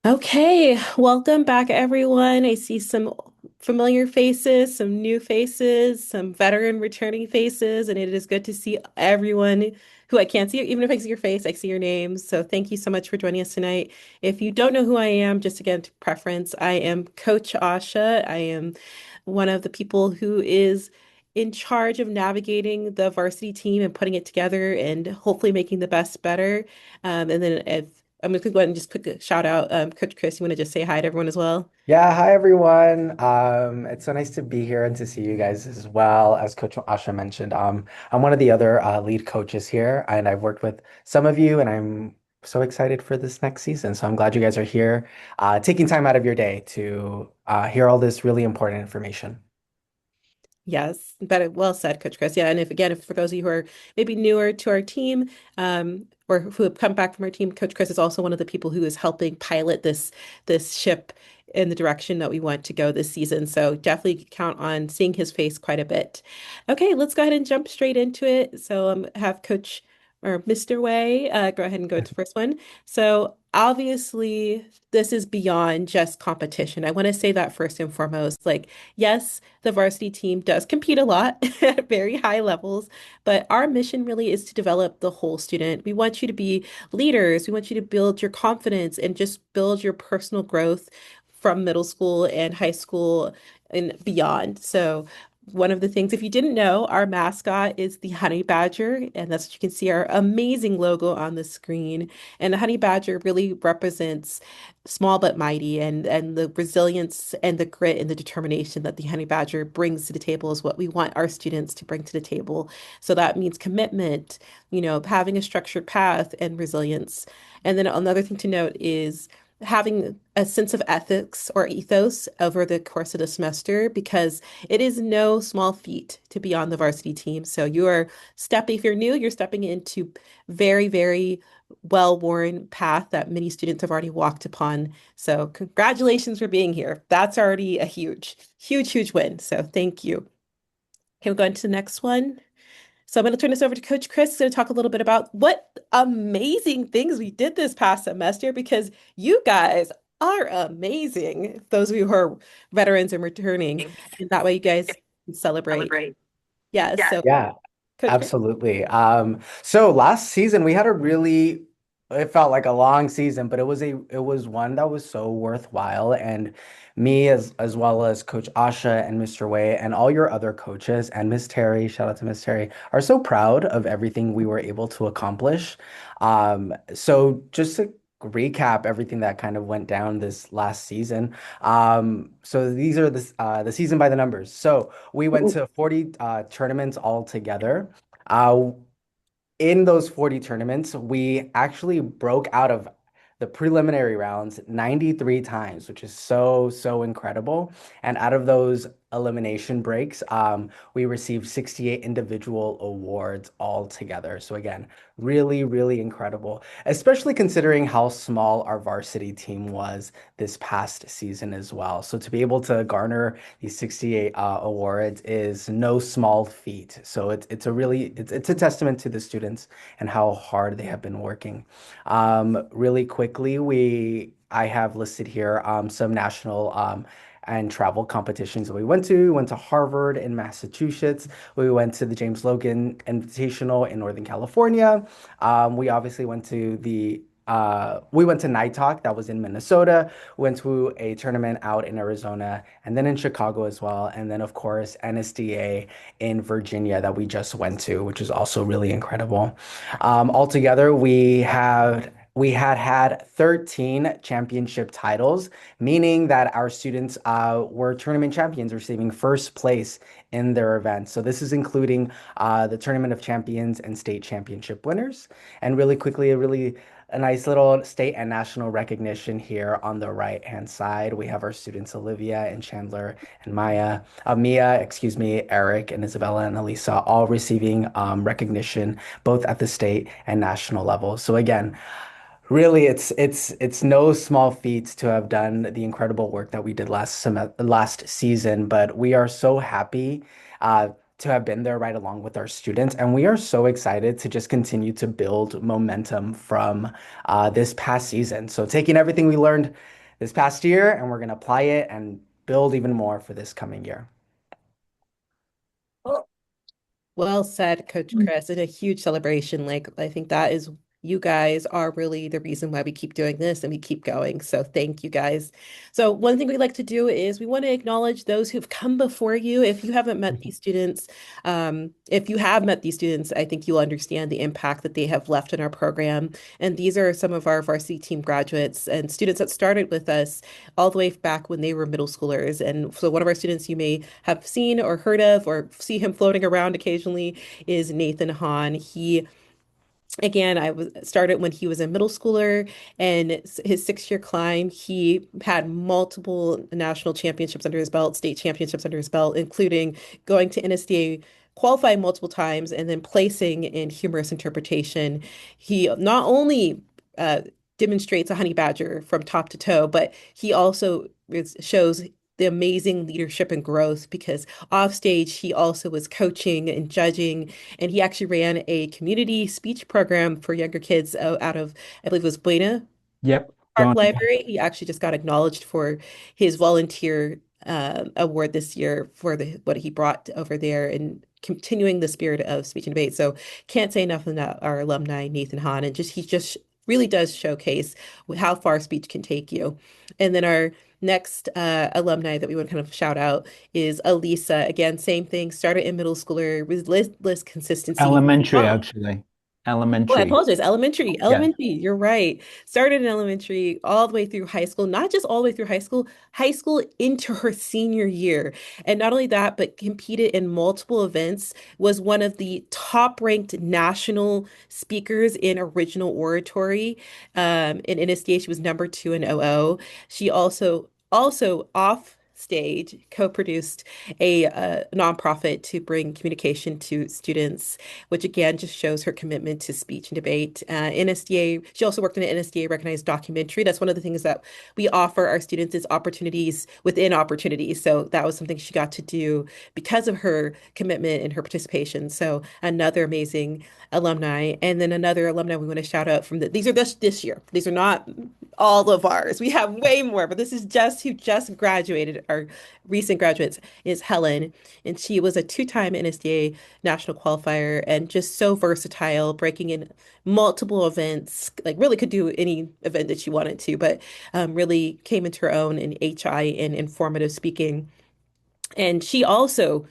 Okay, welcome back, everyone. I see some familiar faces, some new faces, some veteran returning faces, and it is good to see everyone who I can't see. Even if I see your face, I see your names. So thank you so much for joining us tonight. If you don't know who I am, just again to preference, I am Coach Asha. I am one of the people who is in charge of navigating the varsity team and putting it together and hopefully making the best better. And then if I'm going to go ahead and just quick shout out, Coach Chris, you want to just say hi to everyone as well? Yeah, hi everyone. It's so nice to be here and to see you guys as well. As Coach Asha mentioned, I'm one of the other lead coaches here, and I've worked with some of you, and I'm so excited for this next season. So I'm glad you guys are here, taking time out of your day to hear all this really important information. Yes, better, well said, Coach Chris. Yeah, and if again, if for those of you who are maybe newer to our team, or who have come back from our team, Coach Chris is also one of the people who is helping pilot this ship in the direction that we want to go this season. So definitely count on seeing his face quite a bit. Okay, let's go ahead and jump straight into it. So have Coach or Mr. Way go ahead and go to the first one. So obviously, this is beyond just competition. I want to say that first and foremost. Like, yes, the varsity team does compete a lot at very high levels, but our mission really is to develop the whole student. We want you to be leaders. We want you to build your confidence and just build your personal growth from middle school and high school and beyond. So, one of the things, if you didn't know, our mascot is the honey badger, and that's what you can see our amazing logo on the screen. And the honey badger really represents small but mighty, and the resilience and the grit and the determination that the honey badger brings to the table is what we want our students to bring to the table. So that means commitment, having a structured path and resilience. And then another thing to note is having a sense of ethics or ethos over the course of the semester, because it is no small feat to be on the varsity team. So you are stepping, if you're new, you're stepping into very, very well-worn path that many students have already walked upon. So congratulations for being here. That's already a huge, huge, huge win. So thank you. Okay, we'll go into the next one. So I'm going to turn this over to Coach Chris, who's going to talk a little bit about what amazing things we did this past semester, because you guys are amazing. Those of you who are veterans and returning, and that way you guys can celebrate. Yes. So Yeah, Coach Chris. absolutely. So last season we had a really, it felt like a long season, but it was one that was so worthwhile. And me as well as Coach Asha and Mr. Wei and all your other coaches and Miss Terry, shout out to Miss Terry, are so proud of everything we were able to accomplish. So just to recap everything that kind of went down this last season. So these are the season by the numbers. So we went to 40 tournaments all together. Uh, in those 40 tournaments, we actually broke out of the preliminary rounds 93 times, which is so incredible. And out of those elimination breaks, we received 68 individual awards all together. So again, really incredible, especially considering how small our varsity team was this past season as well. So to be able to garner these 68 awards is no small feat. So it's a testament to the students and how hard they have been working. Really quickly, I have listed here some national and travel competitions that we went to. We went to Harvard in Massachusetts. We went to the James Logan Invitational in Northern California. We obviously we went to Night Talk that was in Minnesota. We went to a tournament out in Arizona and then in Chicago as well. And then of course NSDA in Virginia that we just went to, which is also really incredible. Altogether, we had 13 championship titles, meaning that our students were tournament champions, receiving first place in their events. So this is including the Tournament of Champions and state championship winners. And really quickly, a nice little state and national recognition here on the right hand side. We have our students Olivia and Chandler and Mia, excuse me, Eric and Isabella and Elisa, all receiving recognition both at the state and national level. So again, really, it's no small feat to have done the incredible work that we did last season, but we are so happy. to have been there right along with our students. And we are so excited to just continue to build momentum from this past season. So taking everything we learned this past year and we're going to apply it and build even more for this coming year. Well said, Coach Chris, and a huge celebration. Like, I think that is, you guys are really the reason why we keep doing this and we keep going. So, thank you guys. So, one thing we like to do is we want to acknowledge those who've come before you. If you haven't met these students, if you have met these students, I think you'll understand the impact that they have left in our program. And these are some of our varsity team graduates and students that started with us all the way back when they were middle schoolers. And so one of our students you may have seen or heard of or see him floating around occasionally is Nathan Hahn. He Again, I was started when he was a middle schooler, and his 6 year climb, he had multiple national championships under his belt, state championships under his belt, including going to NSDA qualifying multiple times and then placing in humorous interpretation. He not only uh, demonstrates a honey badger from top to toe, but he also shows the amazing leadership and growth because off stage he also was coaching and judging, and he actually ran a community speech program for younger kids out of, I believe it was Buena Yep, Park going. Library. He actually just got acknowledged for his volunteer award this year for what he brought over there and continuing the spirit of speech and debate. So can't say enough about our alumni, Nathan Hahn, and just he just really does showcase how far speech can take you. And then our next alumni that we want to kind of shout out is Elisa. Again, same thing, started in middle schooler, relentless consistency. Elementary, actually. Oh, I Elementary. apologize. Elementary, Yeah. elementary. You're right. Started in elementary all the way through high school, not just all the way through high school into her senior year. And not only that, but competed in multiple events, was one of the top ranked national speakers in original oratory. In NSDA, she was number 2 in OO. She also off stage co-produced a nonprofit to bring communication to students, which again just shows her commitment to speech and debate. NSDA, she also worked in an NSDA recognized documentary. That's one of the things that we offer our students is opportunities within opportunities. So that was something she got to do because of her commitment and her participation. So another amazing alumni. And then another alumni we want to shout out from these are this year. These are not all of ours. We have way more, but this is just who just graduated, our recent graduates is Helen. And she was a two-time NSDA national qualifier and just so versatile, breaking in multiple events, like really could do any event that she wanted to, but really came into her own in HI and informative speaking. And she also,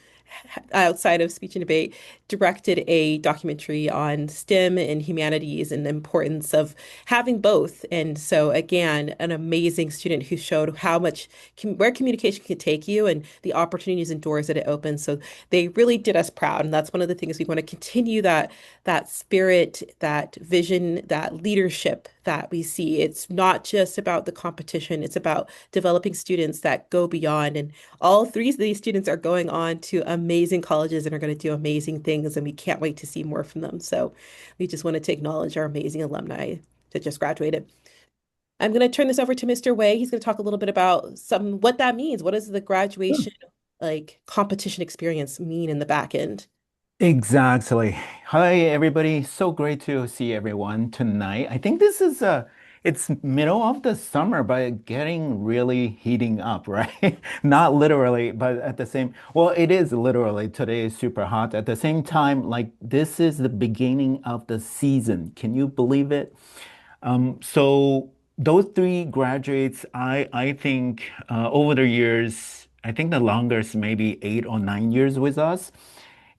outside of speech and debate, directed a documentary on STEM and humanities and the importance of having both. And so, again, an amazing student who showed how much where communication can take you and the opportunities and doors that it opens. So they really did us proud, and that's one of the things we want to continue that spirit, that vision, that leadership that we see. It's not just about the competition; it's about developing students that go beyond. And all three of these students are going on to amazing colleges and are going to do amazing things, and we can't wait to see more from them. So we just wanted to acknowledge our amazing alumni that just graduated. I'm going to turn this over to Mr. Wei. He's going to talk a little bit about some what that means. What does the graduation like competition experience mean in the back end? Exactly. Hi, everybody. So great to see everyone tonight. I think this is it's middle of the summer, but getting really heating up, right? Not literally, but at the same, well, it is literally. Today is super hot. At the same time, like this is the beginning of the season. Can you believe it? So those three graduates, I think over the years, I think the longest maybe 8 or 9 years with us.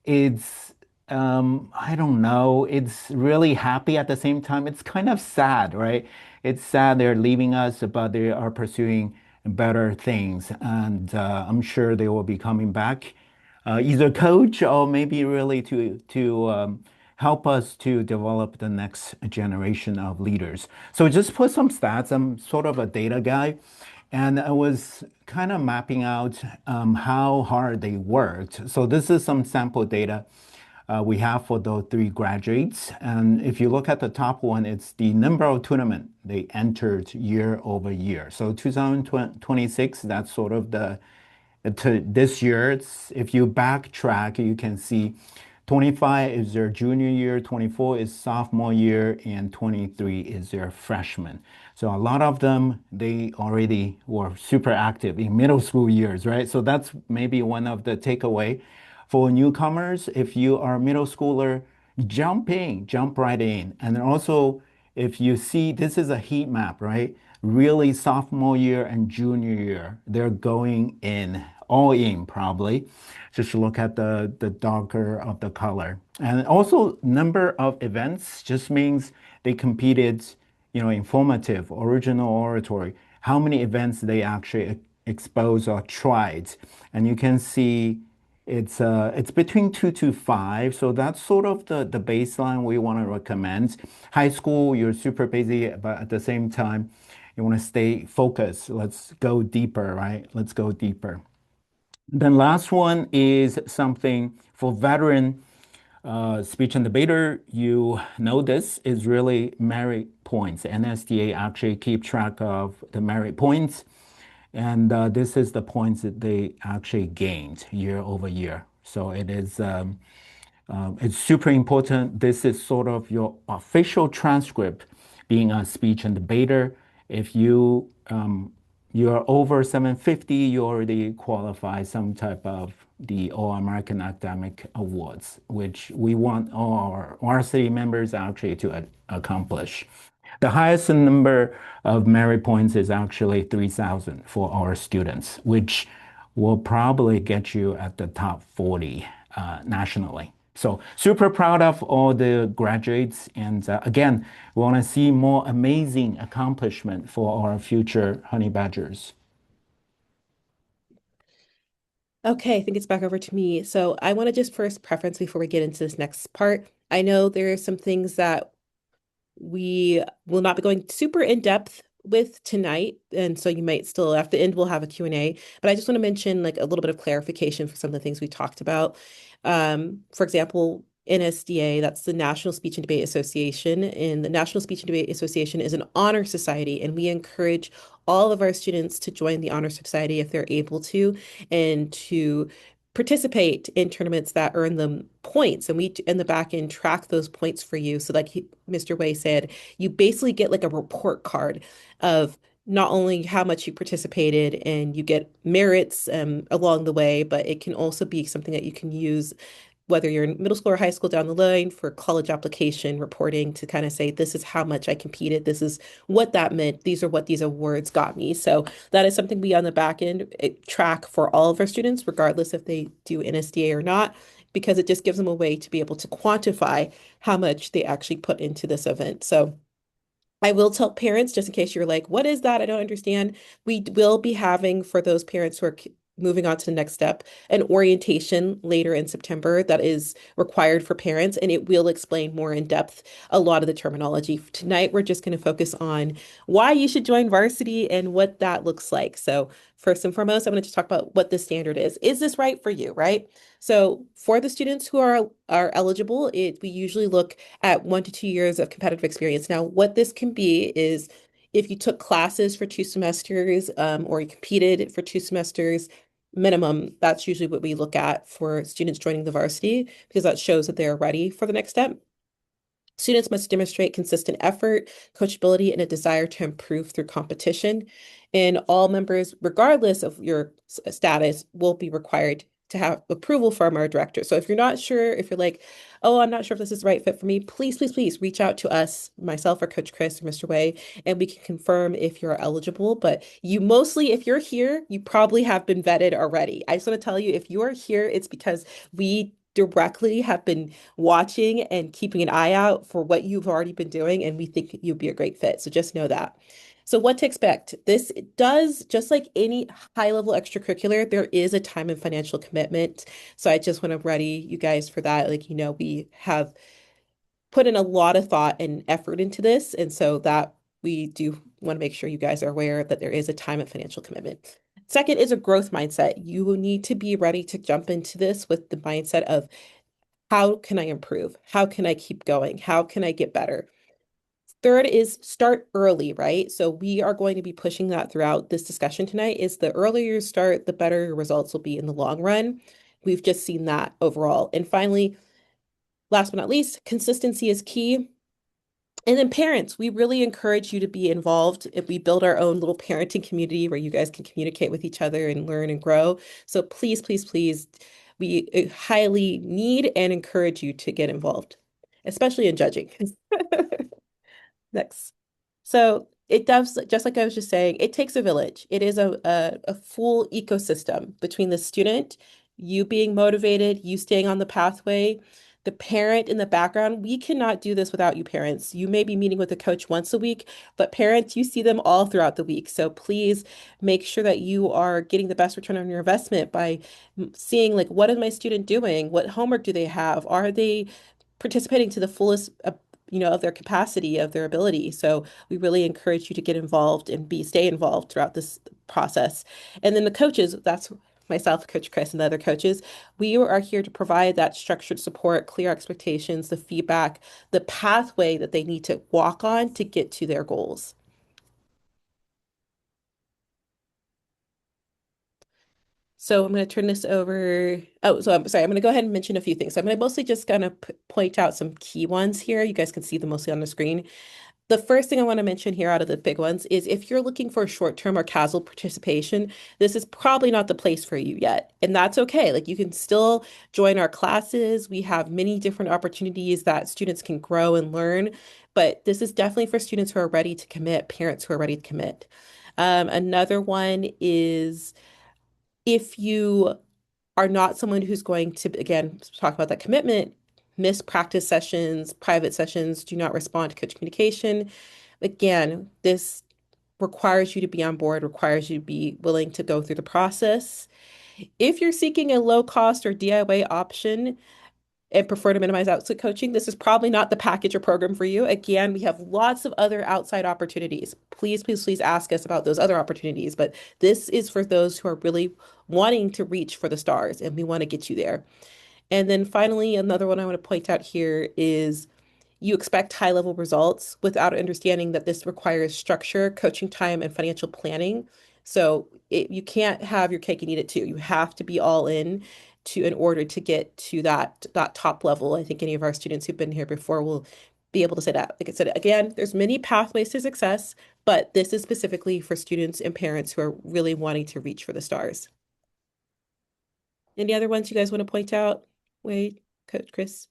It's I don't know. It's really happy at the same time. It's kind of sad, right? It's sad they're leaving us, but they are pursuing better things, and I'm sure they will be coming back, either coach or maybe really to help us to develop the next generation of leaders. So just put some stats. I'm sort of a data guy. And I was kind of mapping out how hard they worked. So this is some sample data we have for those three graduates. And if you look at the top one, it's the number of tournament they entered year over year. So 2026, that's sort of the to this year. If you backtrack, you can see 25 is their junior year, 24 is sophomore year, and 23 is their freshman. So a lot of them, they already were super active in middle school years, right? So that's maybe one of the takeaway for newcomers. If you are a middle schooler, jump in, jump right in. And then also, if you see, this is a heat map, right? Really sophomore year and junior year, they're going in, all in probably. Just look at the darker of the color. And also number of events just means they competed, informative, original oratory, how many events they actually exposed or tried. And you can see it's between 2 to 5, so that's sort of the baseline we want to recommend. High school, you're super busy, but at the same time, you want to stay focused. Let's go deeper, right? Let's go deeper. Then last one is something for veteran speech and debater. You know this is really merit points. NSDA actually keep track of the merit points, and this is the points that they actually gained year over year. So it's super important. This is sort of your official transcript being a speech and debater. If you're over 750, you already qualify some type of the All-American Academic Awards, which we want all our varsity members actually to accomplish. The highest number of merit points is actually 3,000 for our students, which will probably get you at the top 40 nationally. So super proud of all the graduates. And again, we want to see more amazing accomplishment for our future honey badgers. Okay, I think it's back over to me. So I want to just first preference before we get into this next part. I know there are some things that we will not be going super in depth with tonight, and so you might still at the end we'll have a Q&A, but I just want to mention like a little bit of clarification for some of the things we talked about. For example, NSDA, that's the National Speech and Debate Association, and the National Speech and Debate Association is an honor society, and we encourage all of our students to join the honor society if they're able to, and to participate in tournaments that earn them points. And we in the back end track those points for you. So like Mr. Wei said, you basically get like a report card of not only how much you participated and you get merits along the way, but it can also be something that you can use whether you're in middle school or high school down the line for college application reporting to kind of say, this is how much I competed. This is what that meant. These are what these awards got me. So that is something we on the back end track for all of our students, regardless if they do NSDA or not, because it just gives them a way to be able to quantify how much they actually put into this event. So I will tell parents, just in case you're like, what is that? I don't understand. We will be having, for those parents who are moving on to the next step, an orientation later in September that is required for parents, and it will explain more in depth a lot of the terminology. Tonight, we're just going to focus on why you should join varsity and what that looks like. So, first and foremost, I'm going to just talk about what the standard is. Is this right for you, right? So, for the students who are eligible, we usually look at 1 to 2 years of competitive experience. Now, what this can be is if you took classes for 2 semesters or you competed for 2 semesters minimum, that's usually what we look at for students joining the varsity because that shows that they're ready for the next step. Students must demonstrate consistent effort, coachability, and a desire to improve through competition. And all members, regardless of your status, will be required to have approval from our director. So if you're not sure, if you're like, oh, I'm not sure if this is the right fit for me, please, please, please reach out to us, myself or Coach Chris or Mr. Wei, and we can confirm if you're eligible. But you mostly, if you're here, you probably have been vetted already. I just want to tell you, if you are here, it's because we directly have been watching and keeping an eye out for what you've already been doing, and we think you'd be a great fit. So just know that. So what to expect? This does, just like any high level extracurricular, there is a time and financial commitment. So I just want to ready you guys for that. Like, we have put in a lot of thought and effort into this. And so that we do want to make sure you guys are aware that there is a time and financial commitment. Second is a growth mindset. You will need to be ready to jump into this with the mindset of how can I improve? How can I keep going? How can I get better? Third is start early, right? So we are going to be pushing that throughout this discussion tonight is the earlier you start, the better your results will be in the long run. We've just seen that overall. And finally, last but not least, consistency is key. And then parents, we really encourage you to be involved. If we build our own little parenting community where you guys can communicate with each other and learn and grow. So please, please, please, we highly need and encourage you to get involved, especially in judging. Next. So it does, just like I was just saying, it takes a village. It is a full ecosystem between the student, you being motivated, you staying on the pathway, the parent in the background. We cannot do this without you parents. You may be meeting with a coach once a week, but parents, you see them all throughout the week. So please make sure that you are getting the best return on your investment by seeing like, what is my student doing? What homework do they have? Are they participating to the fullest, of their capacity, of their ability? So we really encourage you to get involved and stay involved throughout this process. And then the coaches, that's myself, Coach Chris, and the other coaches, we are here to provide that structured support, clear expectations, the feedback, the pathway that they need to walk on to get to their goals. So I'm going to turn this over. Oh, so I'm sorry. I'm going to go ahead and mention a few things. So I'm going to mostly just kind of point out some key ones here. You guys can see them mostly on the screen. The first thing I want to mention here out of the big ones is if you're looking for short-term or casual participation, this is probably not the place for you yet. And that's okay. Like you can still join our classes. We have many different opportunities that students can grow and learn, but this is definitely for students who are ready to commit, parents who are ready to commit. Another one is if you are not someone who's going to, again, talk about that commitment, miss practice sessions, private sessions, do not respond to coach communication. Again, this requires you to be on board, requires you to be willing to go through the process. If you're seeking a low cost or DIY option and prefer to minimize outside coaching, this is probably not the package or program for you. Again, we have lots of other outside opportunities. Please, please, please ask us about those other opportunities. But this is for those who are really wanting to reach for the stars, and we want to get you there. And then finally, another one I want to point out here is you expect high level results without understanding that this requires structure, coaching time, and financial planning. So you can't have your cake and eat it too. You have to be all in order to get to that top level. I think any of our students who've been here before will be able to say that. Like I said, again, there's many pathways to success, but this is specifically for students and parents who are really wanting to reach for the stars. Any other ones you guys want to point out? Wade, Coach Chris?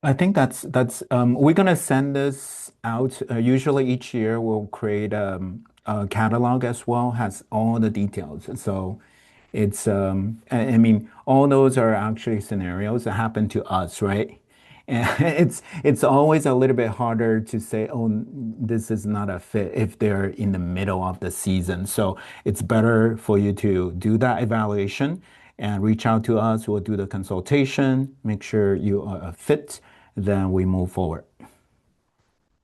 I think that's we're gonna send this out. Usually each year we'll create a catalog as well, has all the details. So it's I mean all those are actually scenarios that happen to us, right? And it's always a little bit harder to say, oh, this is not a fit if they're in the middle of the season. So it's better for you to do that evaluation and reach out to us. We'll do the consultation, make sure you are a fit, then we move forward.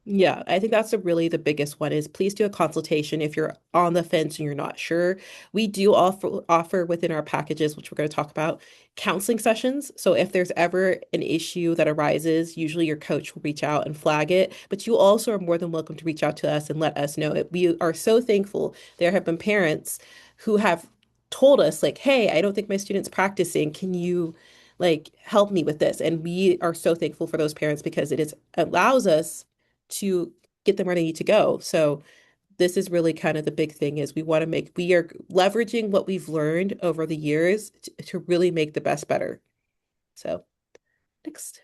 Yeah, I think that's really the biggest one is please do a consultation if you're on the fence and you're not sure. We do offer within our packages, which we're going to talk about, counseling sessions. So if there's ever an issue that arises, usually your coach will reach out and flag it, but you also are more than welcome to reach out to us and let us know it. We are so thankful. There have been parents who have told us like, "Hey, I don't think my student's practicing. Can you like help me with this?" And we are so thankful for those parents because it allows us to get them where they need to go. So this is really kind of the big thing is we are leveraging what we've learned over the years to really make the best better. So next.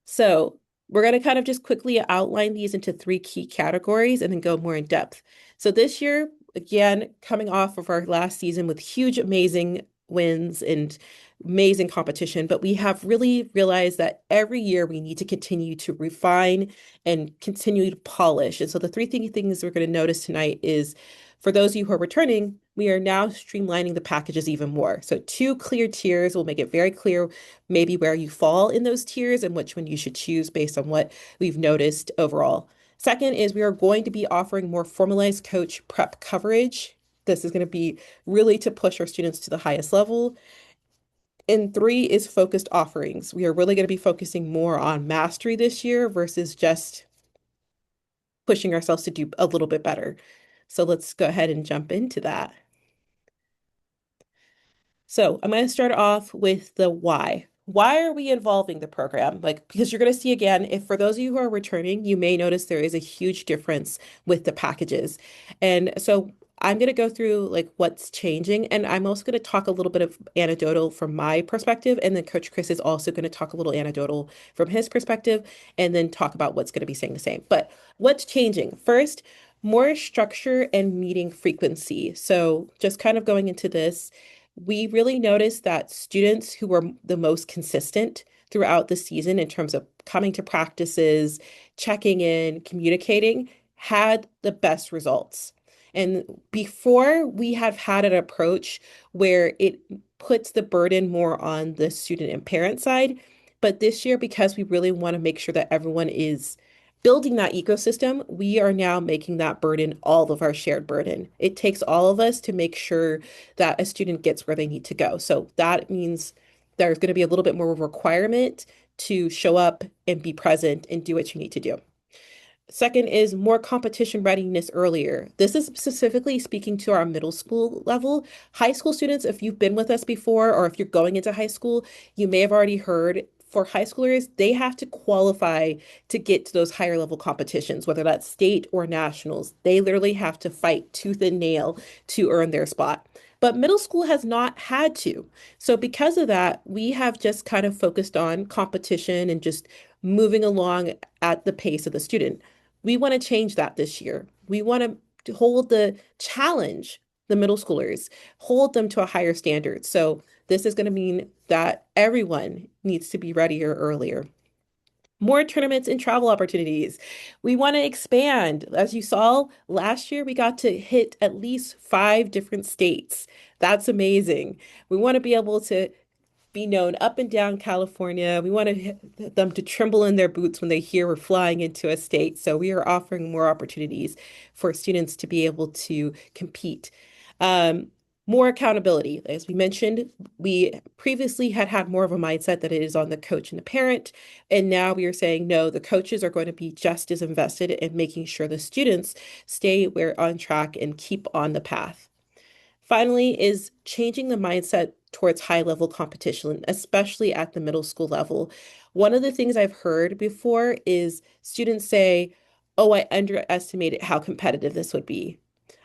So we're going to kind of just quickly outline these into three key categories and then go more in depth. So this year, again, coming off of our last season with huge, amazing wins and amazing competition, but we have really realized that every year we need to continue to refine and continue to polish. And so the things we're going to notice tonight is for those of you who are returning, we are now streamlining the packages even more. So two clear tiers will make it very clear maybe where you fall in those tiers and which one you should choose based on what we've noticed overall. Second is we are going to be offering more formalized coach prep coverage. This is going to be really to push our students to the highest level. And three is focused offerings. We are really going to be focusing more on mastery this year versus just pushing ourselves to do a little bit better. So let's go ahead and jump into that. So I'm going to start off with the why. Why are we involving the program? Like, because you're going to see again, if for those of you who are returning, you may notice there is a huge difference with the packages. And so I'm going to go through like what's changing. And I'm also going to talk a little bit of anecdotal from my perspective. And then Coach Chris is also going to talk a little anecdotal from his perspective and then talk about what's going to be saying the same. But what's changing? First, more structure and meeting frequency. So just kind of going into this we really noticed that students who were the most consistent throughout the season in terms of coming to practices, checking in, communicating, had the best results. And before we have had an approach where it puts the burden more on the student and parent side. But this year, because we really want to make sure that everyone is building that ecosystem, we are now making that burden all of our shared burden. It takes all of us to make sure that a student gets where they need to go. So that means there's going to be a little bit more requirement to show up and be present and do what you need to do. Second is more competition readiness earlier. This is specifically speaking to our middle school level. High school students, if you've been with us before or if you're going into high school, you may have already heard for high schoolers, they have to qualify to get to those higher level competitions, whether that's state or nationals. They literally have to fight tooth and nail to earn their spot. But middle school has not had to. So, because of that, we have just kind of focused on competition and just moving along at the pace of the student. We want to change that this year. We want to hold the challenge, the middle schoolers, hold them to a higher standard. So this is going to mean that everyone needs to be readier earlier. More tournaments and travel opportunities. We want to expand. As you saw last year, we got to hit at least 5 different states. That's amazing. We want to be able to be known up and down California. We want them to tremble in their boots when they hear we're flying into a state. So we are offering more opportunities for students to be able to compete. Um, More accountability. As we mentioned, we previously had more of a mindset that it is on the coach and the parent. And now we are saying, no, the coaches are going to be just as invested in making sure the students stay where on track and keep on the path. Finally, is changing the mindset towards high level competition, especially at the middle school level. One of the things I've heard before is students say, oh, I underestimated how competitive this would be.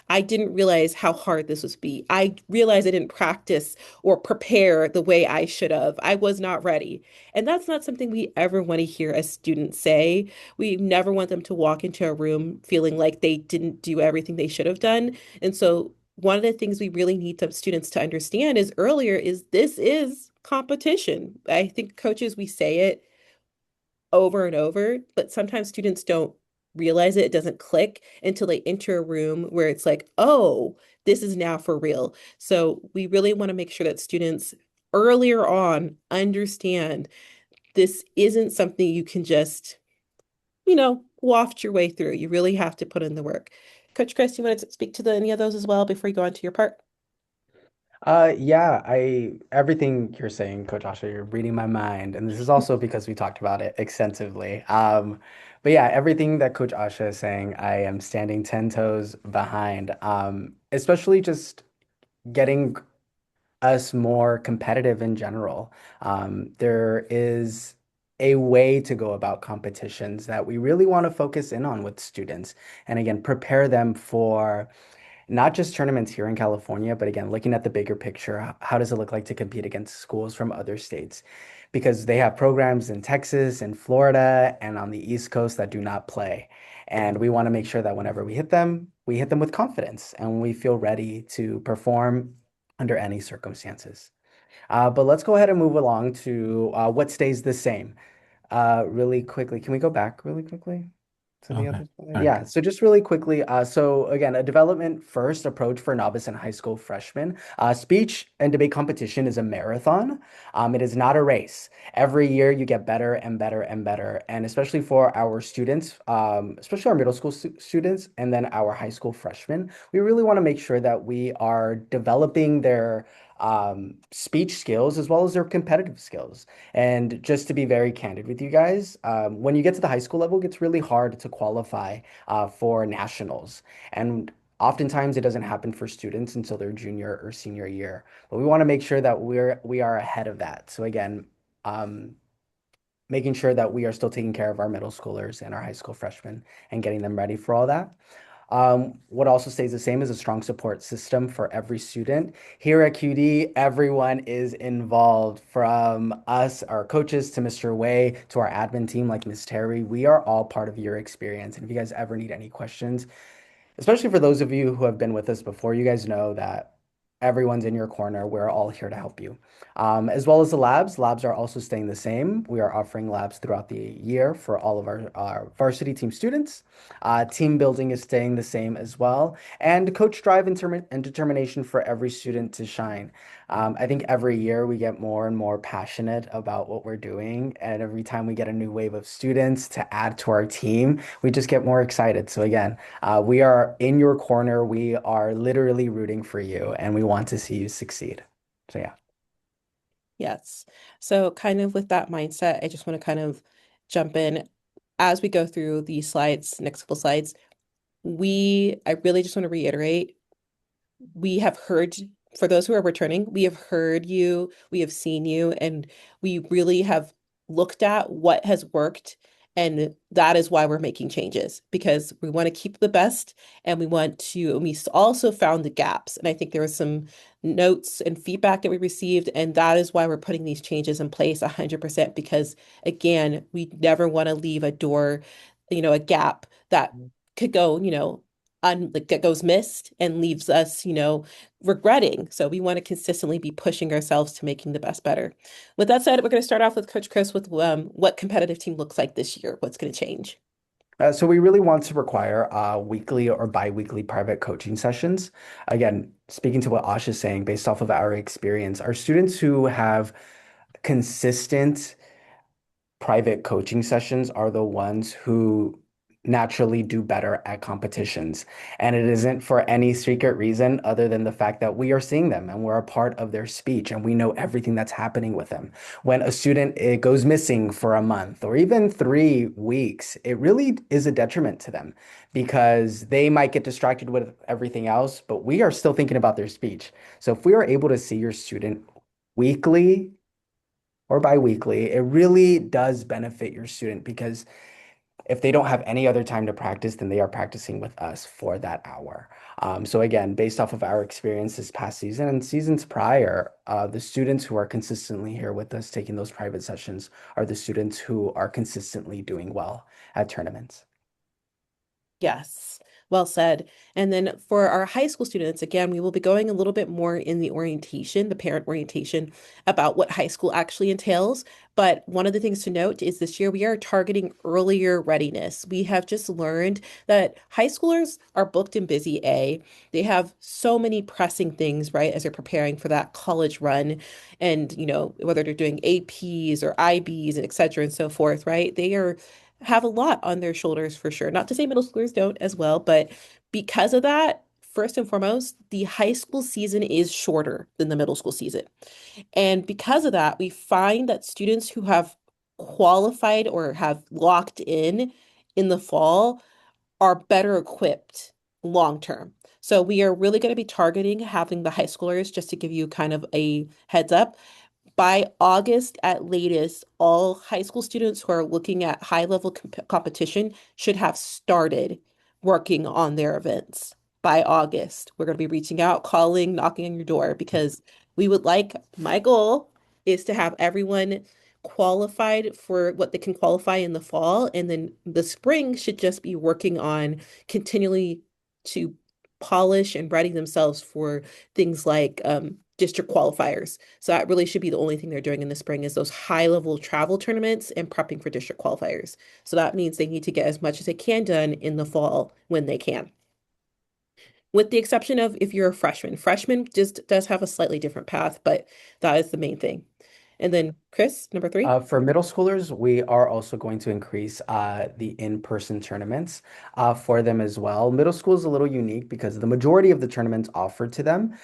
I didn't realize how hard this would be. I realized I didn't practice or prepare the way I should have. I was not ready. And that's not something we ever want to hear a student say. We never want them to walk into a room feeling like they didn't do everything they should have done. And so one of the things we really need the students to understand is earlier is this is competition. I think coaches, we say it over and over, but sometimes students don't realize it. It doesn't click until they enter a room where it's like, oh, this is now for real. So we really want to make sure that students earlier on understand this isn't something you can just, waft your way through. You really have to put in the work. Coach Chris, you want to speak to any of those as well before you go on to your part? Yeah, I everything you're saying, Coach Asha, you're reading my mind, and this is also because we talked about it extensively. But yeah, everything that Coach Asha is saying, I am standing 10 toes behind. Especially just getting us more competitive in general. There is a way to go about competitions that we really want to focus in on with students, and again, prepare them for not just tournaments here in California, but again, looking at the bigger picture, how does it look like to compete against schools from other states? Because they have programs in Texas and Florida and on the East Coast that do not play. And we want to make sure that whenever we hit them with confidence and we feel ready to perform under any circumstances. But let's go ahead and move along to what stays the same. Really quickly, can we go back really quickly? To the Okay. other slide. Okay. Yeah, so just really quickly, so again, a development first approach for novice and high school freshmen. Speech and debate competition is a marathon. It is not a race. Every year you get better and better and better. And especially for our students, especially our middle school students and then our high school freshmen, we really want to make sure that we are developing their speech skills as well as their competitive skills. And just to be very candid with you guys, when you get to the high school level, it gets really hard to qualify for nationals. And oftentimes it doesn't happen for students until their junior or senior year. But we want to make sure that we are ahead of that. So again, um, making sure that we are still taking care of our middle schoolers and our high school freshmen and getting them ready for all that. What also stays the same is a strong support system for every student. Here at QD, everyone is involved from us, our coaches, to Mr. Way, to our admin team like Miss Terry. We are all part of your experience. And if you guys ever need any questions, especially for those of you who have been with us before, you guys know that everyone's in your corner. We're all here to help you. As well as the labs. Labs are also staying the same. We are offering labs throughout the year for all of our varsity team students. Team building is staying the same as well. And coach drive and determination for every student to shine. I think every year we get more and more passionate about what we're doing. And every time we get a new wave of students to add to our team, we just get more excited. So again, we are in your corner. We are literally rooting for you, and we want to see you succeed. So yeah. Yes. So kind of with that mindset, I just want to kind of jump in as we go through these slides, next couple slides. I really just want to reiterate we have heard, for those who are returning, we have heard you, we have seen you, and we really have looked at what has worked. And that is why we're making changes because we want to keep the best and we also found the gaps. And I think there was some notes and feedback that we received. And that is why we're putting these changes in place 100% because, again, we never want to leave a door, a gap that could go, like that goes missed and leaves us, regretting. So we want to consistently be pushing ourselves to making the best better. With that said, we're going to start off with Coach Chris with what competitive team looks like this year. What's going to change? So we really want to require weekly or bi-weekly private coaching sessions. Again, speaking to what Ash is saying, based off of our experience, our students who have consistent private coaching sessions are the ones who naturally do better at competitions. And it isn't for any secret reason other than the fact that we are seeing them and we're a part of their speech and we know everything that's happening with them. When a student it goes missing for a month or even 3 weeks, it really is a detriment to them because they might get distracted with everything else, but we are still thinking about their speech. So if we are able to see your student weekly or biweekly, it really does benefit your student because if they don't have any other time to practice, then they are practicing with us for that hour. So again, based off of our experience this past season and seasons prior, the students who are consistently here with us taking those private sessions are the students who are consistently doing well at tournaments. Yes, well said. And then for our high school students, again, we will be going a little bit more in the orientation, the parent orientation, about what high school actually entails. But one of the things to note is this year we are targeting earlier readiness. We have just learned that high schoolers are booked and busy, A. They have so many pressing things, right, as they're preparing for that college run. And, whether they're doing APs or IBs and et cetera and so forth, right? They are have a lot on their shoulders for sure. Not to say middle schoolers don't as well, but because of that, first and foremost, the high school season is shorter than the middle school season. And because of that, we find that students who have qualified or have locked in the fall are better equipped long term. So we are really going to be targeting having the high schoolers, just to give you kind of a heads up, by August at latest, all high school students who are looking at high level competition should have started working on their events by August. We're going to be reaching out, calling, knocking on your door because my goal is to have everyone qualified for what they can qualify in the fall. And then the spring should just be working on continually to polish and ready themselves for things like district qualifiers. So that really should be the only thing they're doing in the spring is those high level travel tournaments and prepping for district qualifiers. So that means they need to get as much as they can done in the fall when they can. With the exception of if you're a freshman. Freshman just does have a slightly different path, but that is the main thing. And then Chris, number three. For middle schoolers, we are also going to increase the in-person tournaments for them as well. Middle school is a little unique because the majority of the tournaments offered to them,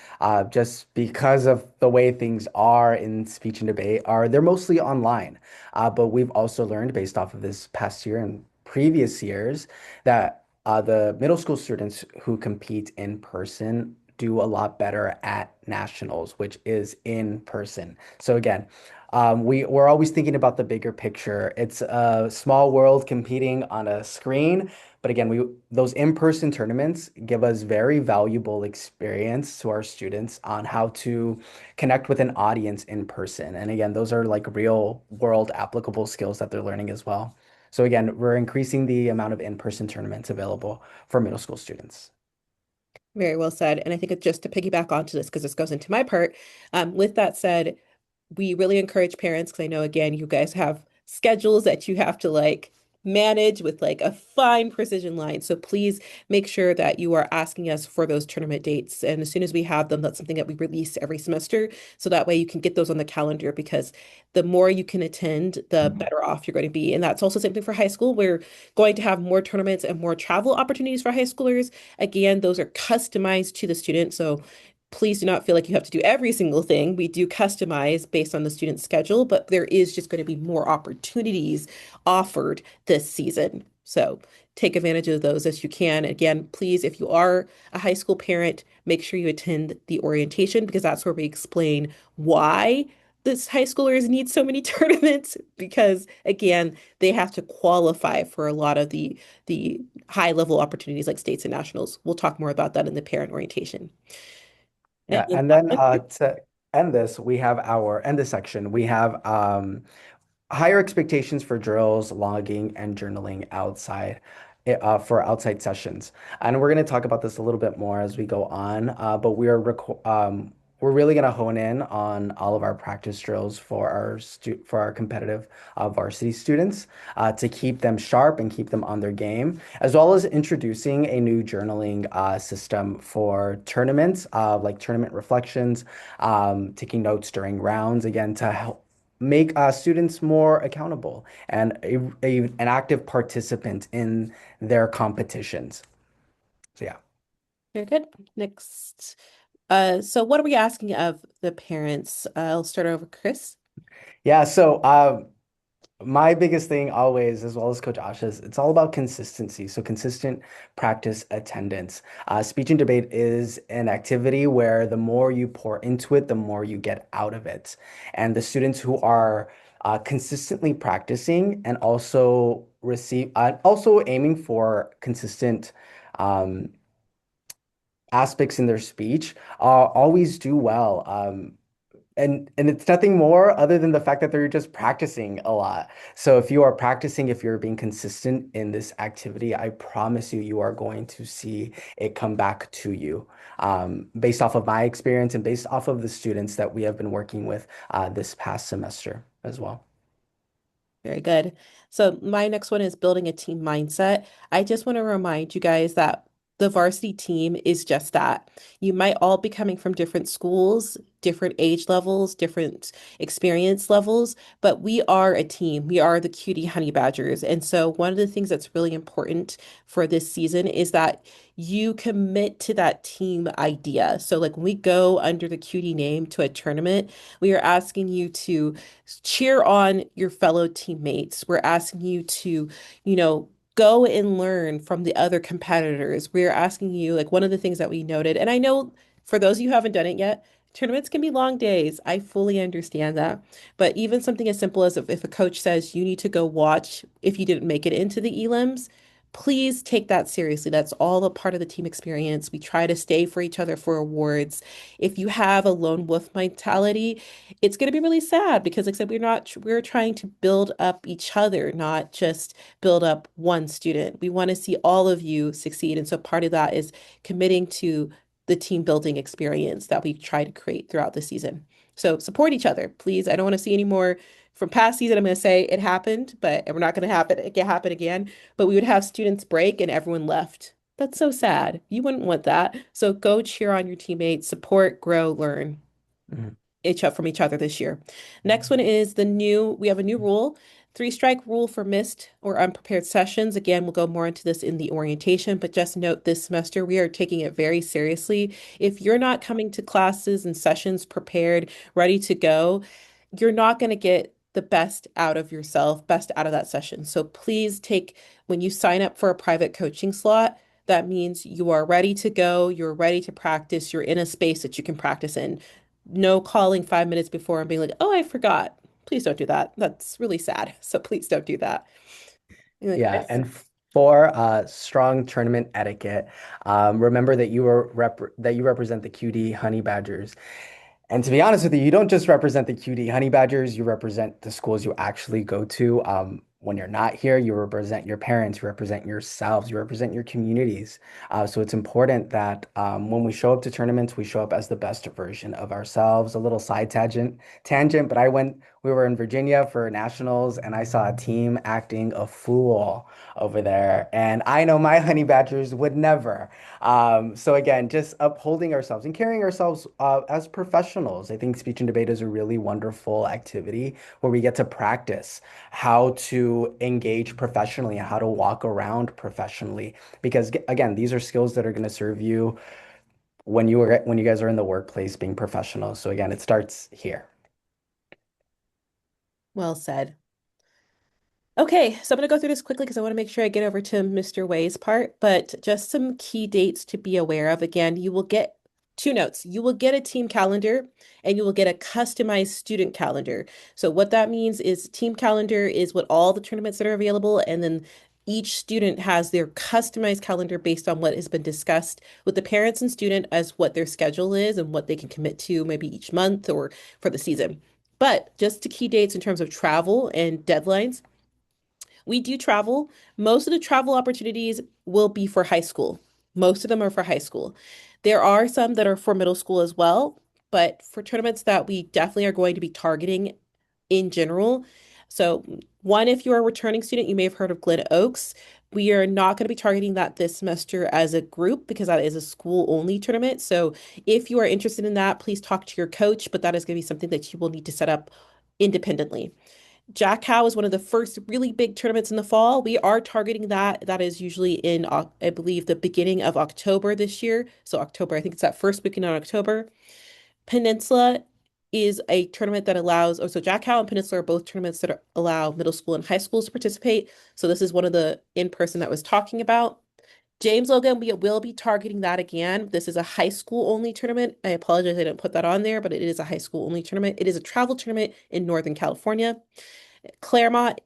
just because of the way things are in speech and debate, are they're mostly online. But we've also learned based off of this past year and previous years that the middle school students who compete in person do a lot better at nationals, which is in person. So again, we're always thinking about the bigger picture. It's a small world competing on a screen, but again, we those in-person tournaments give us very valuable experience to our students on how to connect with an audience in person. And again, those are like real world applicable skills that they're learning as well. So again, we're increasing the amount of in-person tournaments available for middle school students. Very well said. And I think just to piggyback onto this, because this goes into my part, with that said, we really encourage parents, because I know, again, you guys have schedules that you have to like manage with like a fine precision line. So please make sure that you are asking us for those tournament dates. And as soon as we have them, that's something that we release every semester. So that way you can get those on the calendar, because the more you can attend, the better off you're going to be. And that's also something for high school. We're going to have more tournaments and more travel opportunities for high schoolers. Again, those are customized to the student. So please do not feel like you have to do every single thing. We do customize based on the student's schedule, but there is just going to be more opportunities offered this season. So take advantage of those as you can. Again, please, if you are a high school parent, make sure you attend the orientation, because that's where we explain why this high schoolers need so many tournaments, because again, they have to qualify for a lot of the high level opportunities like states and nationals. We'll talk more about that in the parent orientation. And Yeah, and then to end this, we have our end this section. We have higher expectations for drills, logging, and journaling outside for outside sessions. And we're going to talk about this a little bit more as we go on. But we're really going to hone in on all of our practice drills for for our competitive varsity students to keep them sharp and keep them on their game, as well as introducing a new journaling system for tournaments, like tournament reflections, taking notes during rounds, again to help make students more accountable and an active participant in their competitions. So yeah. very good. Next. So what are we asking of the parents? I'll start over Chris. Yeah, so my biggest thing always, as well as Coach Asha's, it's all about consistency. So consistent practice attendance. Speech and debate is an activity where the more you pour into it, the more you get out of it. And the students who are consistently practicing and also aiming for consistent um, aspects in their speech always do well. And it's nothing more other than the fact that they're just practicing a lot. So if you are practicing, if you're being consistent in this activity, I promise you, you are going to see it come back to you. Based off of my experience and based off of the students that we have been working with this past semester as well. Very good. So my next one is building a team mindset. I just want to remind you guys that the varsity team is just that. You might all be coming from different schools, different age levels, different experience levels, but we are a team. We are the Cutie Honey Badgers. And so one of the things that's really important for this season is that you commit to that team idea. So like when we go under the Cutie name to a tournament, we are asking you to cheer on your fellow teammates. We're asking you to, go and learn from the other competitors. We're asking you, like, one of the things that we noted, and I know for those of you who haven't done it yet, tournaments can be long days. I fully understand that. But even something as simple as if a coach says you need to go watch if you didn't make it into the elims, please take that seriously. That's all a part of the team experience. We try to stay for each other for awards. If you have a lone wolf mentality, it's going to be really sad, because like I said, we're trying to build up each other, not just build up one student. We want to see all of you succeed. And so part of that is committing to the team building experience that we try to create throughout the season. So support each other, please. I don't want to see any more from past season. I'm going to say it happened, but we're not going to happen. It can happen again. But we would have students break and everyone left. That's so sad. You wouldn't want that. So go cheer on your teammates, support, grow, learn. Mhm. from each other this year. Next one is we have a new rule, three-strike rule for missed or unprepared sessions. Again, we'll go more into this in the orientation, but just note this semester we are taking it very seriously. If you're not coming to classes and sessions prepared, ready to go, you're not going to get the best out of yourself, best out of that session. So please when you sign up for a private coaching slot, that means you are ready to go, you're ready to practice, you're in a space that you can practice in. No calling 5 minutes before and being like, oh, I forgot. Please don't do that. That's really sad. So please don't do that. You're like, Yeah, and for strong tournament etiquette, remember that you represent the QD Honey Badgers. And to be honest with you, you don't just represent the QD Honey Badgers, you represent the schools you actually go to. When you're not here, you represent your parents, you represent yourselves, you represent your communities. So it's important that when we show up to tournaments, we show up as the best version of ourselves. A little side tangent, but we were in Virginia for nationals, and I saw a team acting a fool over there. And I know my Honey Badgers would never. So again, just upholding ourselves and carrying ourselves as professionals. I think speech and debate is a really wonderful activity where we get to practice how to engage professionally and how to walk around professionally. Because again, these are skills that are going to serve you when you guys are in the workplace being professionals. So again, it starts here. well said. Okay, so I'm going to go through this quickly because I want to make sure I get over to Mr. Way's part, but just some key dates to be aware of. Again, you will get two notes. You will get a team calendar and you will get a customized student calendar. So what that means is team calendar is what all the tournaments that are available, and then each student has their customized calendar based on what has been discussed with the parents and student as what their schedule is and what they can commit to maybe each month or for the season. But just to key dates in terms of travel and deadlines. We do travel. Most of the travel opportunities will be for high school. Most of them are for high school. There are some that are for middle school as well, but for tournaments that we definitely are going to be targeting in general. So, one, if you're a returning student, you may have heard of Glen Oaks. We are not going to be targeting that this semester as a group because that is a school only tournament. So, if you are interested in that, please talk to your coach, but that is going to be something that you will need to set up independently. Jack Cow is one of the first really big tournaments in the fall. We are targeting that. That is usually in, I believe, the beginning of October this year. So October, I think it's that first weekend in October. Peninsula is a tournament that so Jack Cow and Peninsula are both tournaments that allow middle school and high schools to participate. So this is one of the in-person that was talking about. James Logan, we will be targeting that again. This is a high school only tournament. I apologize I didn't put that on there, but it is a high school only tournament. It is a travel tournament in Northern California. Claremont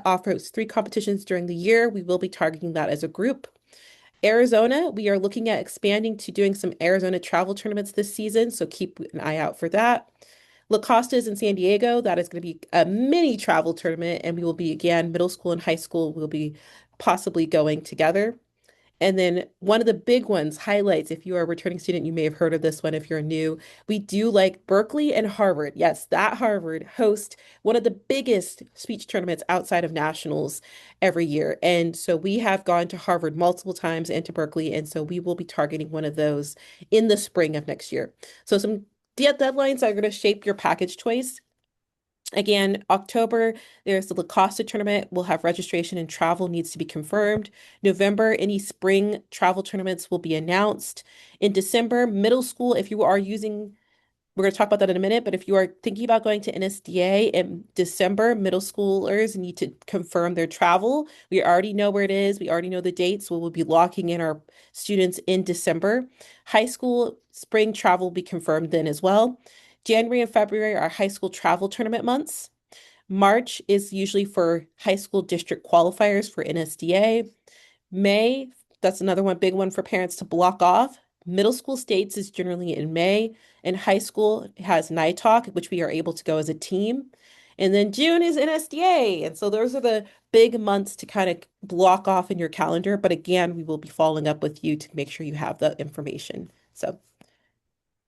offers three competitions during the year. We will be targeting that as a group. Arizona, we are looking at expanding to doing some Arizona travel tournaments this season, so keep an eye out for that. La Costa is in San Diego. That is going to be a mini travel tournament, and we will be again, middle school and high school will be possibly going together. And then one of the big ones, highlights, if you are a returning student, you may have heard of this one if you're new. We do like Berkeley and Harvard. Yes, that Harvard host one of the biggest speech tournaments outside of nationals every year. And so we have gone to Harvard multiple times and to Berkeley. And so we will be targeting one of those in the spring of next year. So some deadlines are going to shape your package choice. Again, October, there's the La Costa tournament. We'll have registration and travel needs to be confirmed. November, any spring travel tournaments will be announced. In December, middle school, if you are using, we're going to talk about that in a minute, but if you are thinking about going to NSDA in December, middle schoolers need to confirm their travel. We already know where it is. We already know the dates. So we'll be locking in our students in December. High school spring travel will be confirmed then as well. January and February are high school travel tournament months. March is usually for high school district qualifiers for NSDA. May, that's another one, big one for parents to block off. Middle school states is generally in May, and high school has night talk, which we are able to go as a team. And then June is NSDA. And so those are the big months to kind of block off in your calendar. But again, we will be following up with you to make sure you have the information. So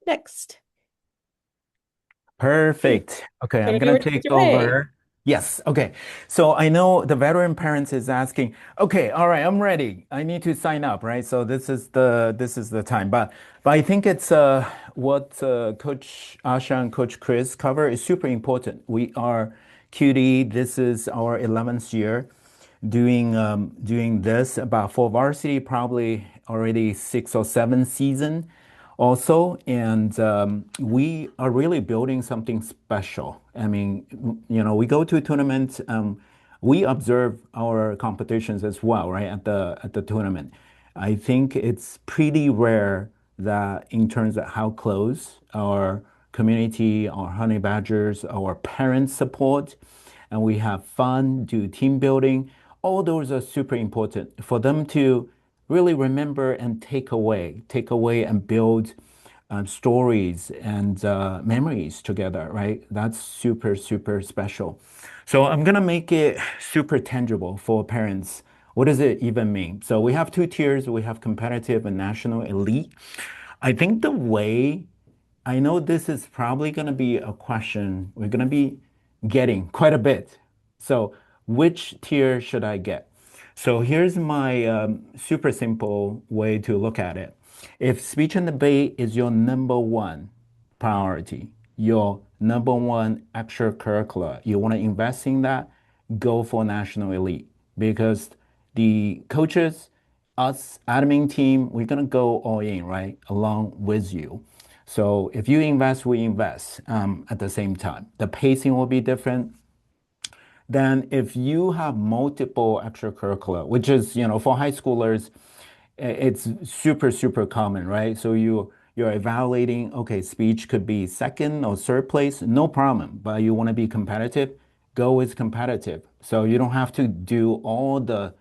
next. Okay, Perfect. Okay, turn I'm it gonna over to take Mr. Way. over. Yes. Okay. So I know the veteran parents is asking, okay, all right, I'm ready. I need to sign up, right? So this is the time. But I think it's what Coach Asha and Coach Chris cover is super important. We are QD. This is our 11th year doing this. About for varsity, probably already 6 or 7 season also, and we are really building something special. I mean, we go to a tournament, we observe our competitions as well, right? At the tournament, I think it's pretty rare that in terms of how close our community, our honey badgers, our parents support, and we have fun, do team building. All those are super important for them to really remember and take away and build stories and memories together, right? That's super, super special. So I'm gonna make it super tangible for parents. What does it even mean? So we have two tiers. We have competitive and national elite. I think the way I know this is probably going to be a question we're going to be getting quite a bit. So, which tier should I get? So, here's my super simple way to look at it. If speech and debate is your number one priority, your number one extracurricular, you want to invest in that, go for national elite because the coaches, us admin team, we're gonna go all in, right, along with you. So if you invest, we invest at the same time. The pacing will be different. Then if you have multiple extracurricular, which is, for high schoolers, it's super, super common, right? So you're evaluating, okay, speech could be second or third place, no problem, but you want to be competitive, go with competitive. So you don't have to do all the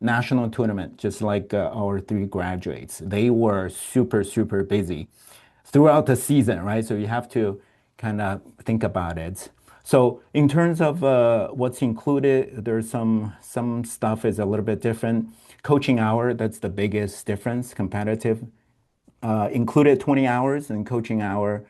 national tournament, just like our three graduates. They were super, super busy throughout the season, right? So you have to kind of think about it. So in terms of what's included, there's some stuff is a little bit different. Coaching hour, that's the biggest difference, competitive included 20 hours, and coaching hour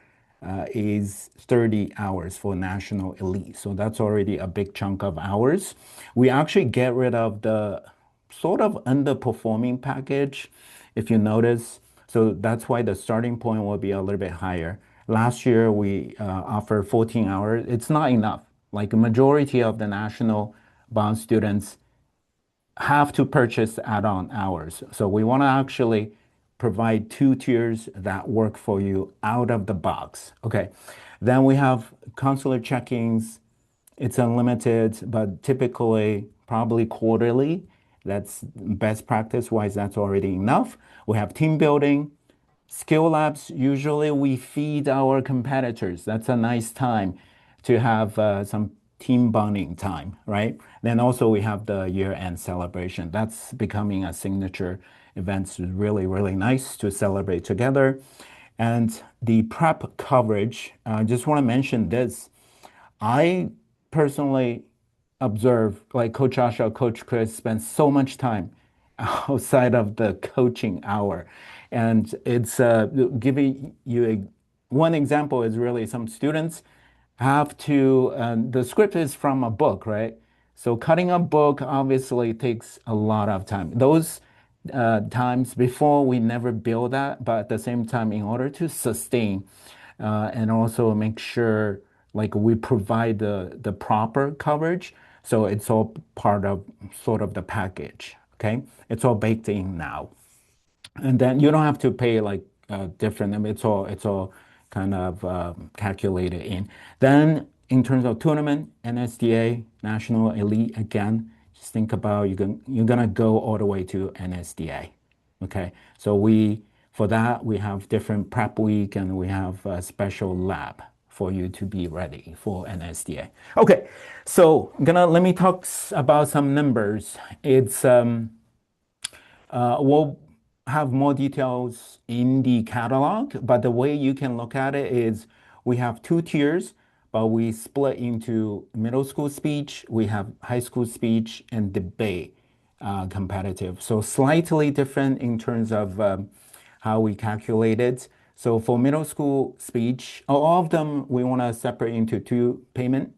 is 30 hours for national elite. So that's already a big chunk of hours. We actually get rid of the sort of underperforming package, if you notice. So that's why the starting point will be a little bit higher. Last year, we offered 14 hours. It's not enough. Like a majority of the national bond students have to purchase add-on hours. So we want to actually provide two tiers that work for you out of the box. Okay. Then we have consular check-ins. It's unlimited, but typically probably quarterly. That's best practice wise, that's already enough. We have team building. Skill labs, usually we feed our competitors. That's a nice time to have some team bonding time, right? Then also we have the year-end celebration. That's becoming a signature event. It's really, really nice to celebrate together. And the prep coverage, I just want to mention this. I personally observe like Coach Asha, Coach Chris spend so much time outside of the coaching hour. And it's giving you one example is really some students have to, the script is from a book, right? So cutting a book obviously takes a lot of time. Those times before we never build that, but at the same time, in order to sustain and also make sure like we provide the proper coverage, so it's all part of sort of the package. Okay, it's all baked in now, and then you don't have to pay like different. I mean, it's all kind of calculated in. Then in terms of tournament, NSDA, National Elite, again, just think about you're gonna go all the way to NSDA. Okay, so for that we have different prep week and we have a special lab for you to be ready for NSDA. Okay, so let me talk about some numbers. It's we'll have more details in the catalog, but the way you can look at it is we have two tiers, but we split into middle school speech, we have high school speech, and debate competitive. So slightly different in terms of how we calculate it. So for middle school speech, all of them we want to separate into two payment.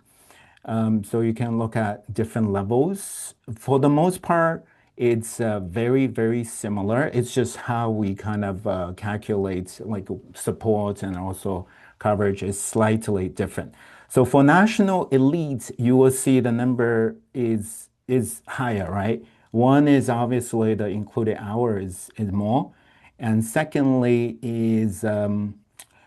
So you can look at different levels. For the most part, it's very, very similar. It's just how we kind of calculate like support and also coverage is slightly different. So for national elites, you will see the number is higher, right? One is obviously the included hours is more, and secondly is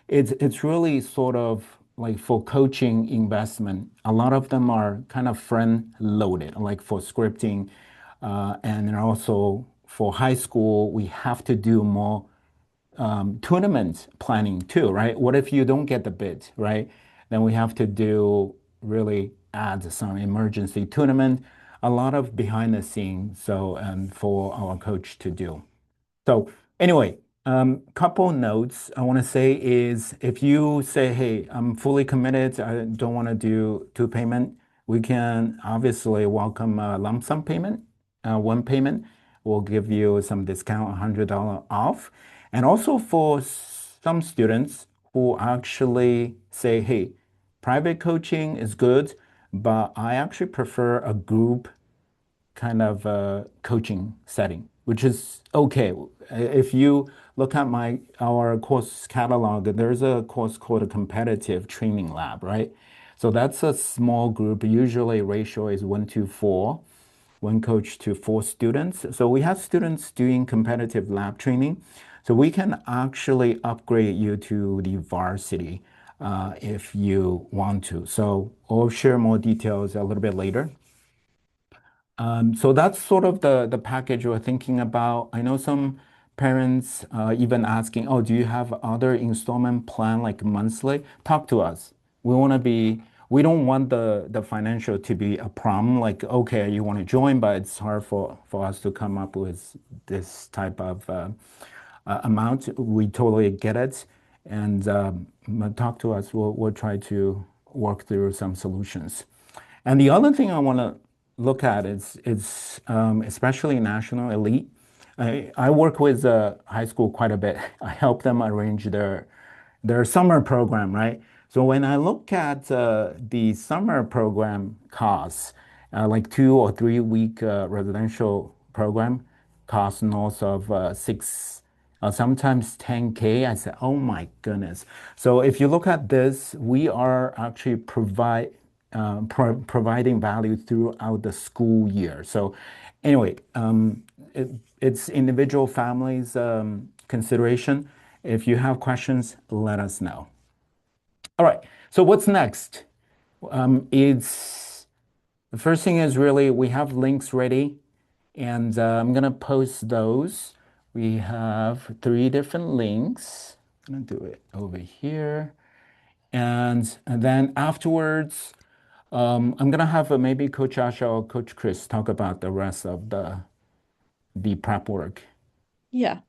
it's really sort of like for coaching investment. A lot of them are kind of front loaded, like for scripting, and then also for high school, we have to do more tournament planning too, right? What if you don't get the bid, right? Then we have to do really add some emergency tournament, a lot of behind the scenes, so for our coach to do. So anyway, couple notes I want to say is if you say, hey, I'm fully committed, I don't want to do two payment, we can obviously welcome a lump sum payment. One payment will give you some discount, $100 off. And also for some students who actually say, hey, private coaching is good, but I actually prefer a group kind of coaching setting, which is okay. If you look at our course catalog, there's a course called a competitive training lab, right? So that's a small group. Usually ratio is 1 to 4, one coach to 4 students. So we have students doing competitive lab training. So we can actually upgrade you to the varsity if you want to. So I'll share more details a little bit later. So that's sort of the package we're thinking about. I know some parents even asking, "Oh, do you have other installment plan like monthly?" Talk to us. We don't want the financial to be a problem. Like, okay, you want to join, but it's hard for us to come up with this type of amount. We totally get it, and but talk to us. We'll try to work through some solutions. And the other thing I want to look at is especially national elite. I work with high school quite a bit. I help them arrange their summer program, right? So when I look at the summer program costs, like 2 or 3 week residential program costs north of six, sometimes 10K. I said, oh my goodness. So if you look at this, we are actually providing value throughout the school year. So anyway, it's individual families consideration. If you have questions, let us know. All right. So what's next? It's the first thing is really we have links ready, and I'm gonna post those. We have 3 different links. I'm gonna do it over here, and then afterwards, I'm gonna have maybe Coach Asha or Coach Chris talk about the rest of the prep work. Yeah.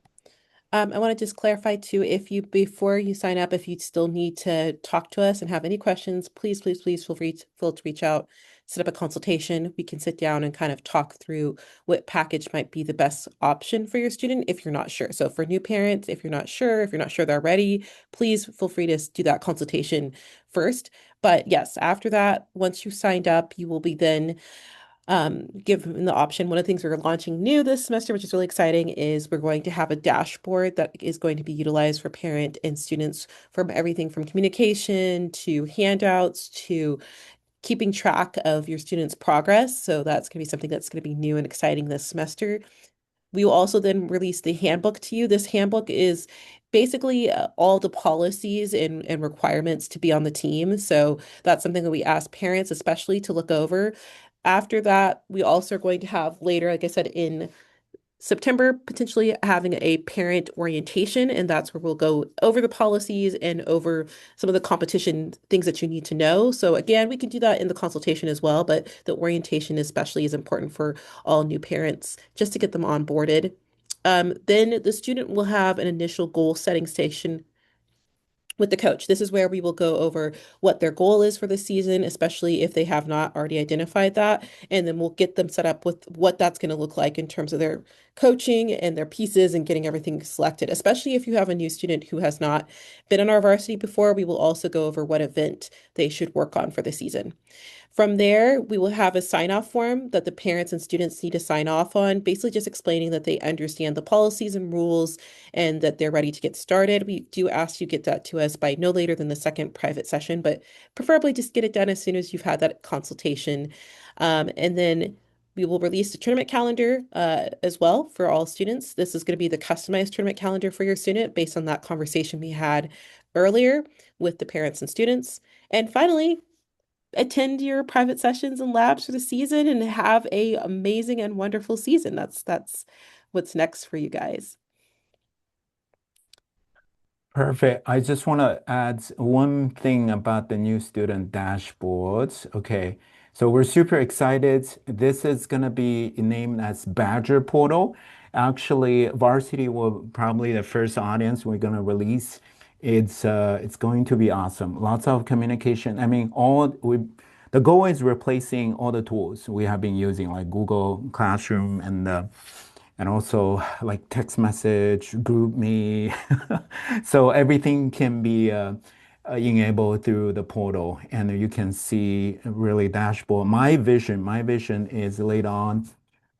I want to just clarify too, if you, before you sign up, if you still need to talk to us and have any questions, please, please, please feel to reach out, set up a consultation. We can sit down and kind of talk through what package might be the best option for your student if you're not sure. So for new parents, if you're not sure they're ready, please feel free to do that consultation first. But yes, after that, once you signed up, you will be then given the option. One of the things we're launching new this semester, which is really exciting, is we're going to have a dashboard that is going to be utilized for parent and students from everything from communication to handouts to keeping track of your students' progress. So that's going to be something that's going to be new and exciting this semester. We will also then release the handbook to you. This handbook is basically all the policies and requirements to be on the team. So that's something that we ask parents, especially, to look over. After that, we also are going to have later, like I said, in September, potentially having a parent orientation, and that's where we'll go over the policies and over some of the competition things that you need to know. So again, we can do that in the consultation as well, but the orientation especially is important for all new parents just to get them onboarded. Then the student will have an initial goal setting station with the coach. This is where we will go over what their goal is for the season, especially if they have not already identified that. And then we'll get them set up with what that's going to look like in terms of their coaching and their pieces and getting everything selected. Especially if you have a new student who has not been on our varsity before, we will also go over what event they should work on for the season. From there, we will have a sign-off form that the parents and students need to sign off on, basically just explaining that they understand the policies and rules and that they're ready to get started. We do ask you get that to us by no later than the second private session, but preferably just get it done as soon as you've had that consultation. And then we will release the tournament calendar as well for all students. This is going to be the customized tournament calendar for your student based on that conversation we had earlier with the parents and students. And finally, attend your private sessions and labs for the season and have a amazing and wonderful season. That's what's next for you guys. Perfect. I just want to add one thing about the new student dashboards. Okay. So we're super excited. This is going to be named as Badger Portal. Actually, Varsity will probably the first audience we're going to release. It's going to be awesome. Lots of communication. I mean, the goal is replacing all the tools we have been using, like Google Classroom and also like text message, group me. So everything can be enabled through the portal, and you can see really dashboard. My vision is later on,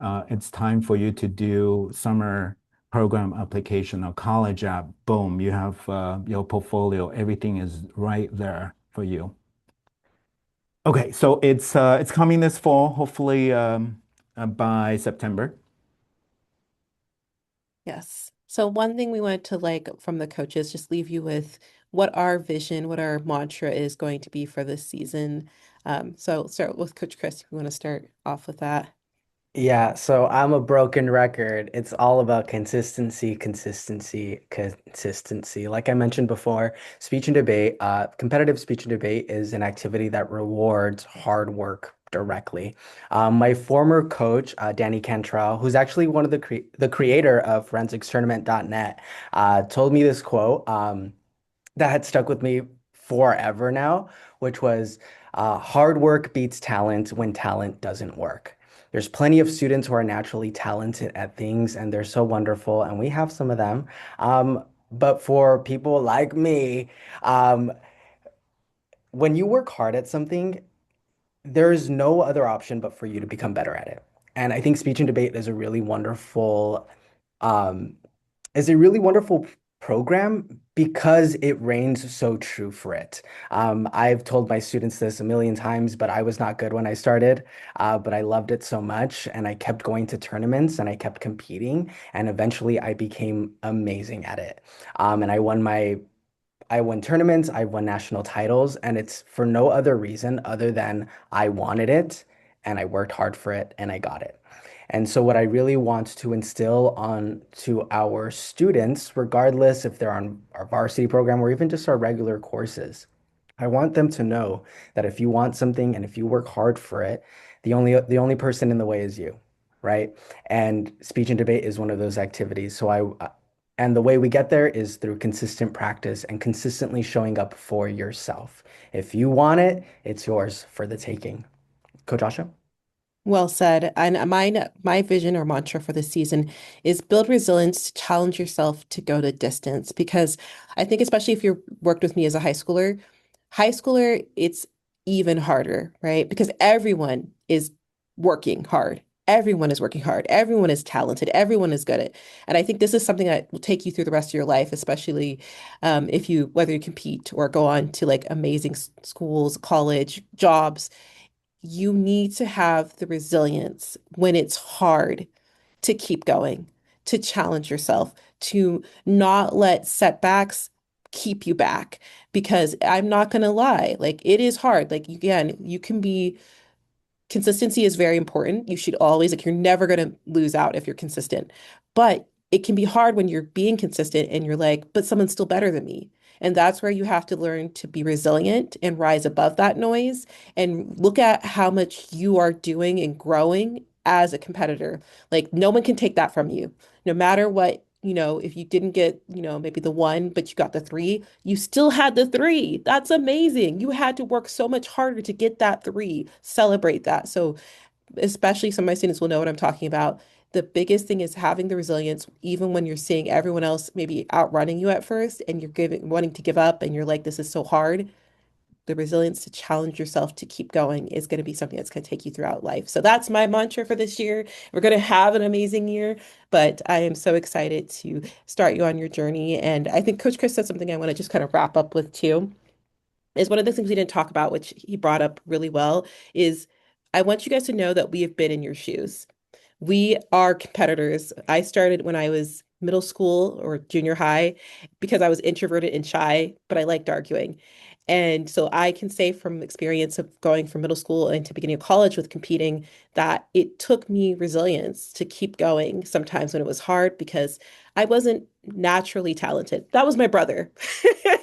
it's time for you to do summer program application or college app. Boom, you have your portfolio. Everything is right there for you. Okay, so it's coming this fall, hopefully by September. Yes. So one thing we wanted to like from the coaches, just leave you with what our vision, what our mantra is going to be for this season. So start with Coach Chris, if you want to start off with that. Yeah, so I'm a broken record. It's all about consistency, consistency, consistency. Like I mentioned before, speech and debate, competitive speech and debate is an activity that rewards hard work directly. My former coach, Danny Cantrell, who's actually one of the creator of ForensicTournament.net, told me this quote. That had stuck with me forever now, which was hard work beats talent when talent doesn't work. There's plenty of students who are naturally talented at things and they're so wonderful, and we have some of them. But for people like me, um, when you work hard at something, there's no other option but for you to become better at it. And I think speech and debate um, is a really wonderful program because it reigns so true for it. I've told my students this a million times, but I was not good when I started. But I loved it so much, and I kept going to tournaments and I kept competing, and eventually I became amazing at it. And I won tournaments, I won national titles, and it's for no other reason other than I wanted it and I worked hard for it and I got it. And so what I really want to instill on to our students, regardless if they're on our varsity program or even just our regular courses, I want them to know that if you want something and if you work hard for it, the only person in the way is you, right? And speech and debate is one of those activities. And the way we get there is through consistent practice and consistently showing up for yourself. If you want it, it's yours for the taking. Coach Asha? Well said. And my vision or mantra for this season is build resilience to challenge yourself to go the distance. Because I think especially if you worked with me as a high schooler, it's even harder, right? Because everyone is working hard. Everyone is working hard. Everyone is talented. Everyone is good at. And I think this is something that will take you through the rest of your life, especially if you whether you compete or go on to like amazing schools, college, jobs. You need to have the resilience when it's hard to keep going, to challenge yourself, to not let setbacks keep you back. Because I'm not going to lie, like it is hard. Like, again, you can be consistency is very important. You should always, like, you're never going to lose out if you're consistent. But it can be hard when you're being consistent and you're like, but someone's still better than me. And that's where you have to learn to be resilient and rise above that noise and look at how much you are doing and growing as a competitor. Like, no one can take that from you. No matter what, if you didn't get, maybe the one, but you got the three, you still had the three. That's amazing. You had to work so much harder to get that three. Celebrate that. So, especially some of my students will know what I'm talking about. The biggest thing is having the resilience, even when you're seeing everyone else maybe outrunning you at first and you're wanting to give up and you're like, this is so hard. the resilience to challenge yourself to keep going is going to be something that's going to take you throughout life. So that's my mantra for this year. We're going to have an amazing year, but I am so excited to start you on your journey. And I think Coach Chris said something I want to just kind of wrap up with too is one of the things we didn't talk about, which he brought up really well, is I want you guys to know that we have been in your shoes. We are competitors. I started when I was middle school or junior high because I was introverted and shy, but I liked arguing. And so I can say from experience of going from middle school into beginning of college with competing that it took me resilience to keep going sometimes when it was hard because I wasn't naturally talented. That was my brother.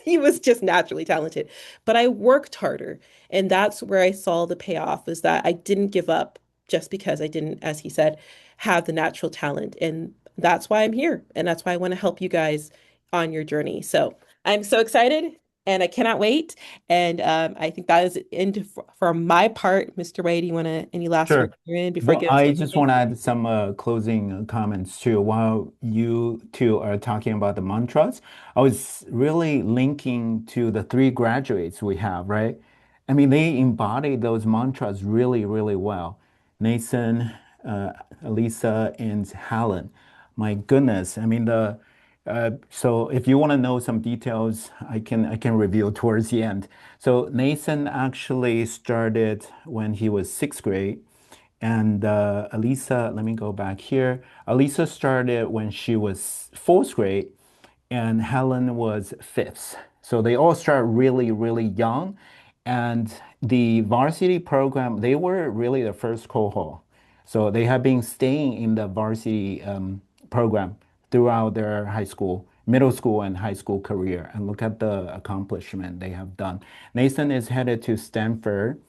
He was just naturally talented, but I worked harder. And that's where I saw the payoff is that I didn't give up just because I didn't, as he said, have the natural talent. And that's why I'm here. And that's why I want to help you guys on your journey. So I'm so excited and I cannot wait. And I think that is it for my part. Mr. Wade, do you want to any last words Sure. in before I But get into I the just Q&A? want to add some closing comments too. While you two are talking about the mantras, I was really linking to the three graduates we have, right? I mean, they embody those mantras really, really well. Nathan, uh, Elisa, and Helen. My goodness. I mean, so if you want to know some details, I can reveal towards the end. So Nathan actually started when he was sixth grade. And Alisa, let me go back here. Alisa started when she was fourth grade, and Helen was fifth. So they all start really, really young. And the varsity program, they were really the first cohort. So they have been staying in the varsity program throughout their high school, middle school, and high school career. And look at the accomplishment they have done. Nathan is headed to Stanford.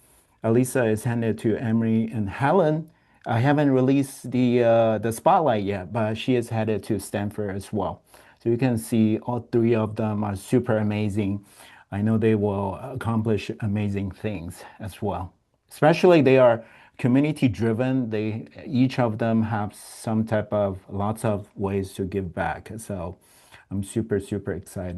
Alisa is headed to Emory, and Helen. I haven't released the spotlight yet, but she is headed to Stanford as well. So you can see all three of them are super amazing. I know they will accomplish amazing things as well. Especially they are community driven. They each of them have some type of lots of ways to give back. So I'm super, super excited.